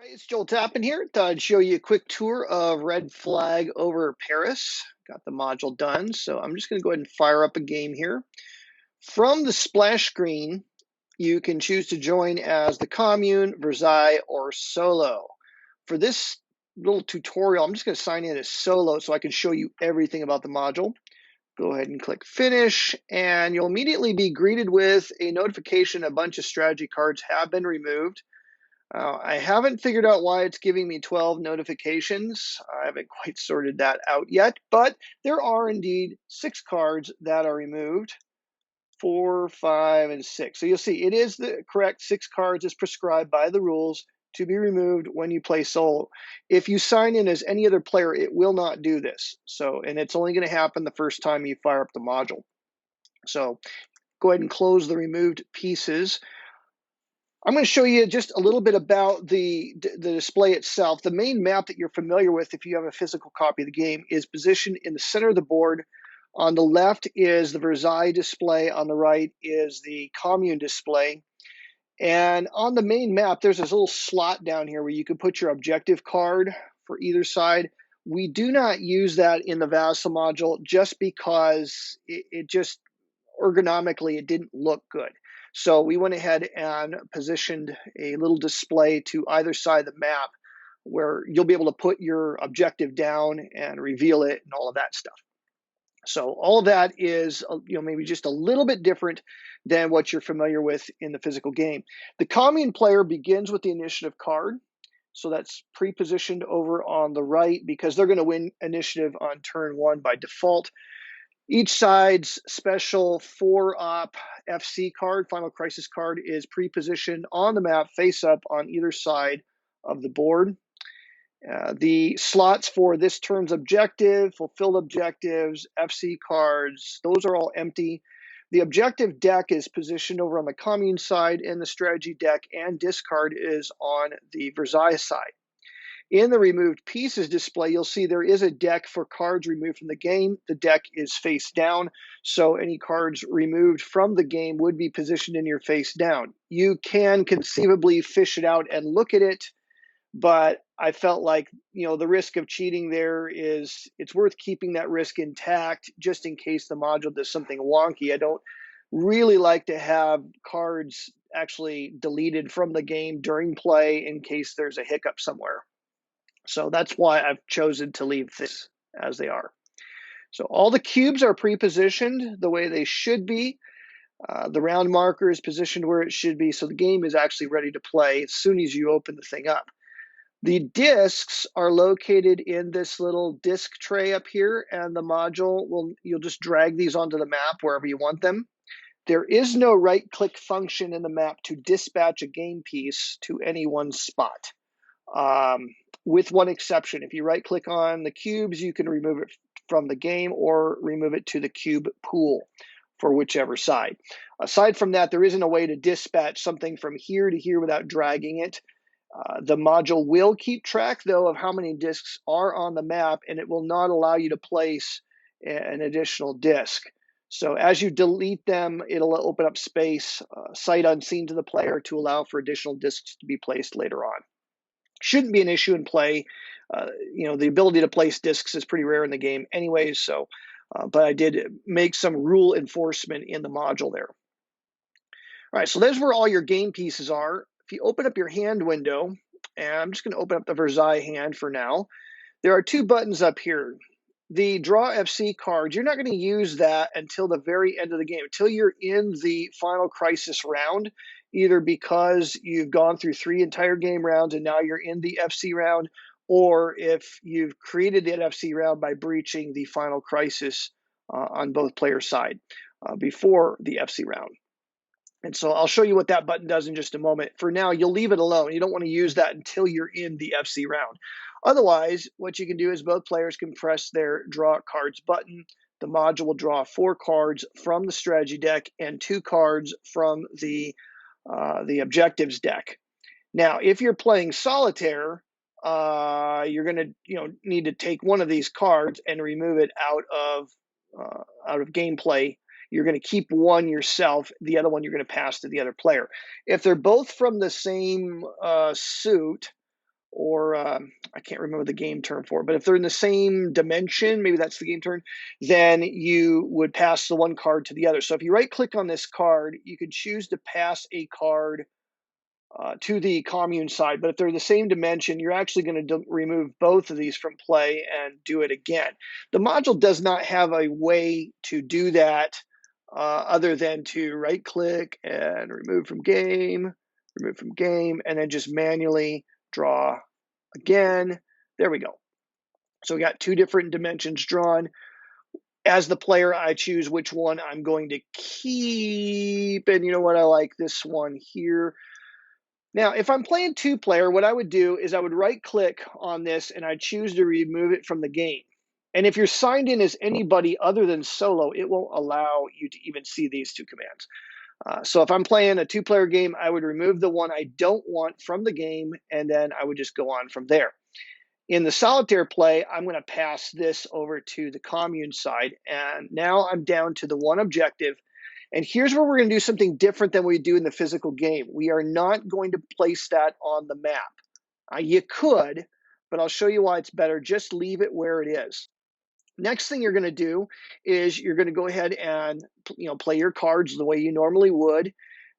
Right, it's Joel Tappan here. Thought I'd show you a quick tour of Red Flag over Paris. Got the module done, so I'm just going to go ahead and fire up a game here. From the splash screen, you can choose to join as the Commune, Versailles, or Solo. For this little tutorial, I'm just going to sign in as Solo so I can show you everything about the module. Go ahead and click Finish, and you'll immediately be greeted with a notification a bunch of strategy cards have been removed. I haven't figured out why it's giving me 12 notifications. I haven't quite sorted that out yet, but there are indeed 6 cards that are removed, 4, 5, and 6. So you'll see it is the correct 6 cards as prescribed by the rules to be removed when you play solo. If you sign in as any other player, it will not do this. And it's only going to happen the first time you fire up the module. So go ahead and close the removed pieces. I'm going to show you just a little bit about the display itself. The main map that you're familiar with, if you have a physical copy of the game, is positioned in the center of the board. On the left is the Versailles display. On the right is the Commune display. And on the main map, there's this little slot down here where you can put your objective card for either side. We do not use that in the VASSAL module just because it just ergonomically, it didn't look good. So we went ahead and positioned a little display to either side of the map where you'll be able to put your objective down and reveal it and all of that stuff. So all of that is, maybe just a little bit different than what you're familiar with in the physical game. The Commune player begins with the initiative card. So that's pre-positioned over on the right because they're going to win initiative on turn 1 by default. Each side's special 4-op FC card, Final Crisis card, is pre-positioned on the map face up on either side of the board. The slots for this turn's objective, fulfilled objectives, FC cards, those are all empty. The objective deck is positioned over on the Commune side, and the strategy deck and discard is on the Versailles side. In the removed pieces display, you'll see there is a deck for cards removed from the game. The deck is face down, so any cards removed from the game would be positioned in your face down. You can conceivably fish it out and look at it, but I felt like, the risk of cheating there it's worth keeping that risk intact just in case the module does something wonky. I don't really like to have cards actually deleted from the game during play in case there's a hiccup somewhere. So that's why I've chosen to leave this as they are. So all the cubes are pre-positioned the way they should be. The round marker is positioned where it should be, so the game is actually ready to play as soon as you open the thing up. The discs are located in this little disc tray up here, and the module you'll just drag these onto the map wherever you want them. There is no right-click function in the map to dispatch a game piece to any one spot. With one exception. If you right-click on the cubes, you can remove it from the game or remove it to the cube pool for whichever side. Aside from that, there isn't a way to dispatch something from here to here without dragging it. The module will keep track, though, of how many discs are on the map, and it will not allow you to place an additional disc. So as you delete them, it'll open up space, sight unseen to the player, to allow for additional discs to be placed later on. Shouldn't be an issue in play. The ability to place discs is pretty rare in the game anyways, but I did make some rule enforcement in the module there. All right, so there's where all your game pieces are. If you open up your hand window, and I'm just going to open up the Versailles hand for now, there are 2 buttons up here. The Draw FC card, you're not going to use that until the very end of the game, until you're in the Final Crisis round, either because you've gone through 3 entire game rounds and now you're in the FC round, or if you've created that FC round by breaching the Final Crisis on both players' side before the FC round. And so I'll show you what that button does in just a moment. For now, you'll leave it alone. You don't want to use that until you're in the FC round. Otherwise, what you can do is both players can press their Draw Cards button. The module will draw 4 cards from the strategy deck and 2 cards from the objectives deck. Now, if you're playing solitaire, you're going to need to take one of these cards and remove it out of gameplay. You're going to keep one yourself. The other one you're going to pass to the other player. If they're both from the same suit, or I can't remember the game term for it, but if they're in the same dimension, maybe that's the game term, then you would pass the one card to the other. So if you right click on this card, you can choose to pass a card to the commune side. But if they're the same dimension, you're actually going to remove both of these from play and do it again. The module does not have a way to do that other than to right click and remove from game, and then just manually draw again. There we go. So we got two different dimensions drawn. As the player, I choose which one I'm going to keep. And you know what? I like this one here. Now, if I'm playing two-player, what I would do is I would right-click on this and I'd choose to remove it from the game. And if you're signed in as anybody other than solo, it won't allow you to even see these two commands. So if I'm playing a two-player game, I would remove the one I don't want from the game, and then I would just go on from there. In the solitaire play, I'm going to pass this over to the commune side, and now I'm down to the one objective. And here's where we're going to do something different than we do in the physical game. We are not going to place that on the map. You could, but I'll show you why it's better. Just leave it where it is. Next thing you're going to do is you're going to go ahead and play your cards the way you normally would.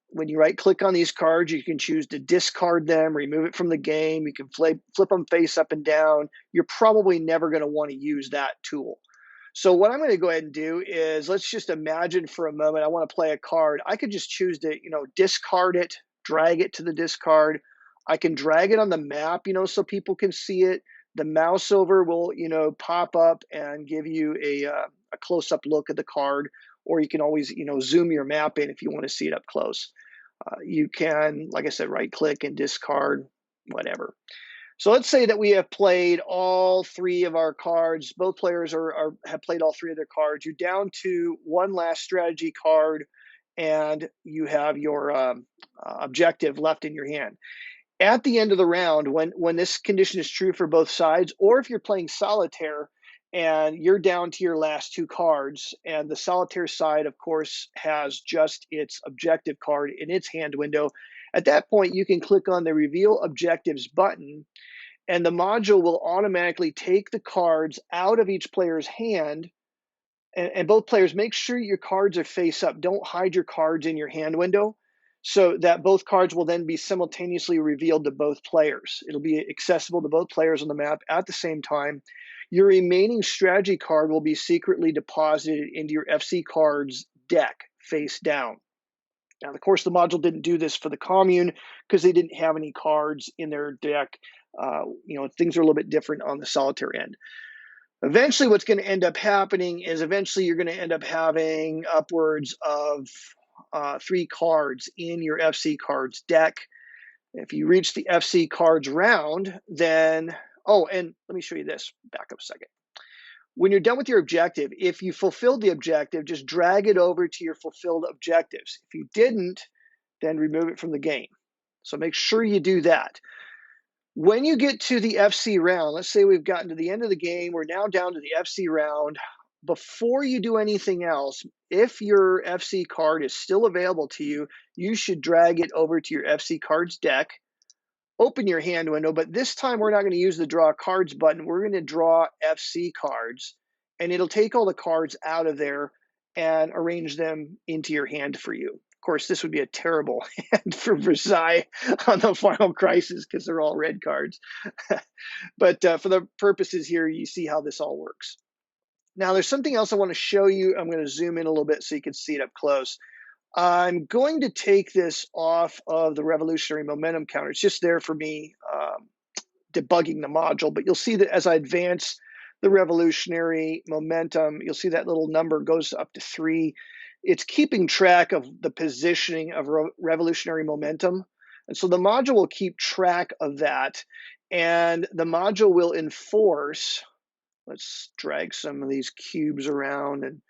When you right click on these cards, you can choose to discard them, remove it from the game. You can flip them face up and down. You're probably never going to want to use that tool. So what I'm going to go ahead and do is, let's just imagine for a moment I want to play a card. I could just choose to, discard it, drag it to the discard. I can drag it on the map, so people can see it. The mouse over will, pop up and give you a close-up look at the card, or you can always, zoom your map in if you want to see it up close. You can, like I said, right-click and discard, whatever. So let's say that we have played all three of our cards. Both players have played all three of their cards. You're down to one last strategy card, and you have your objective left in your hand. At the end of the round, when this condition is true for both sides, or if you're playing solitaire and you're down to your last two cards, and the solitaire side, of course, has just its objective card in its hand window, at that point, you can click on the Reveal Objectives button, and the module will automatically take the cards out of each player's hand. And both players, make sure your cards are face up. Don't hide your cards in your hand window, so that both cards will then be simultaneously revealed to both players. It'll be accessible to both players on the map at the same time. Your remaining strategy card will be secretly deposited into your FC cards deck face down. Now, of course, the module didn't do this for the commune because they didn't have any cards in their deck. Things are a little bit different on the solitaire end. Eventually, what's going to end up happening is you're going to end up having upwards of 3 cards in your FC cards deck. If you reach the FC cards round, then, and let me show you this. Back up a second. When you're done with your objective, if you fulfilled the objective, just drag it over to your fulfilled objectives. If you didn't, then remove it from the game. So make sure you do that. When you get to the FC round, let's say we've gotten to the end of the game, we're now down to the FC round. Before you do anything else, if your FC card is still available to you, you should drag it over to your FC cards deck, open your hand window, but this time we're not going to use the draw cards button. We're going to draw FC cards, and it'll take all the cards out of there and arrange them into your hand for you. Of course, this would be a terrible hand for Versailles on the Final Crisis because they're all red cards. But for the purposes here, you see how this all works. Now, there's something else I want to show you. I'm going to zoom in a little bit so you can see it up close. I'm going to take this off of the revolutionary momentum counter. It's just there for me debugging the module, but you'll see that as I advance the revolutionary momentum, you'll see that little number goes up to 3. It's keeping track of the positioning of revolutionary momentum. And so the module will keep track of that, and the module will enforce. Let's drag some of these cubes around, and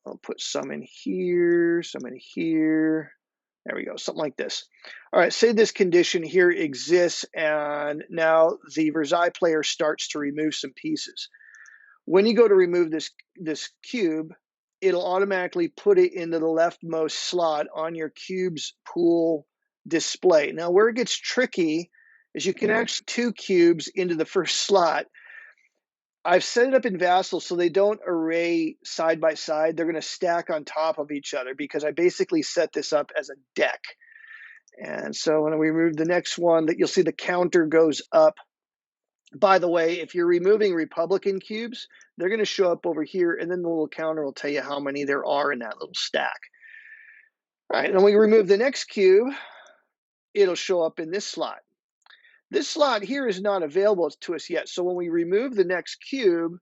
I'll put some in here, some in here. There we go, something like this. All right, say this condition here exists, and now the Versailles player starts to remove some pieces. When you go to remove this cube, it'll automatically put it into the leftmost slot on your cube's pool display. Now, where it gets tricky is you can actually 2 cubes into the first slot. I've set it up in Vassal so they don't array side by side. They're going to stack on top of each other because I basically set this up as a deck. And so when we remove the next one, that you'll see the counter goes up. By the way, if you're removing Republican cubes, they're going to show up over here, and then the little counter will tell you how many there are in that little stack. All right, and when we remove the next cube, it'll show up in this slot. This slot here is not available to us yet. So when we remove the next cube,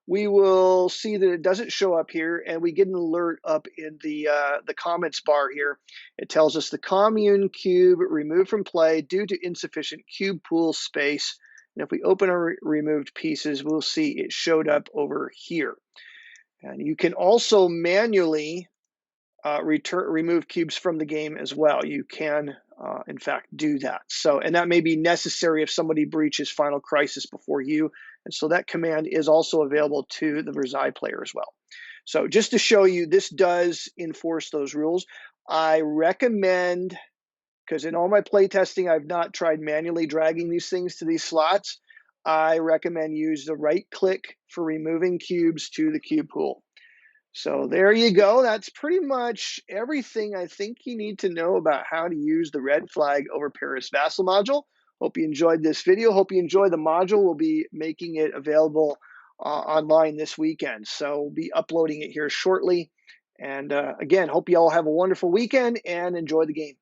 we will see that it doesn't show up here, and we get an alert up in the comments bar here. It tells us the commune cube removed from play due to insufficient cube pool space. And if we open our removed pieces, we'll see it showed up over here. And you can also manually remove cubes from the game as well. You can, in fact, do that. So, and that may be necessary if somebody breaches Final Crisis before you. And so that command is also available to the Versailles player as well. So just to show you, this does enforce those rules. I recommend, because in all my playtesting, I've not tried manually dragging these things to these slots. I recommend use the right click for removing cubes to the cube pool. So there you go. That's pretty much everything I think you need to know about how to use the red flag over Paris Vassal module. Hope you enjoyed this video. Hope you enjoy the module. We'll be making it available online this weekend. So we'll be uploading it here shortly. And again, hope you all have a wonderful weekend and enjoy the game.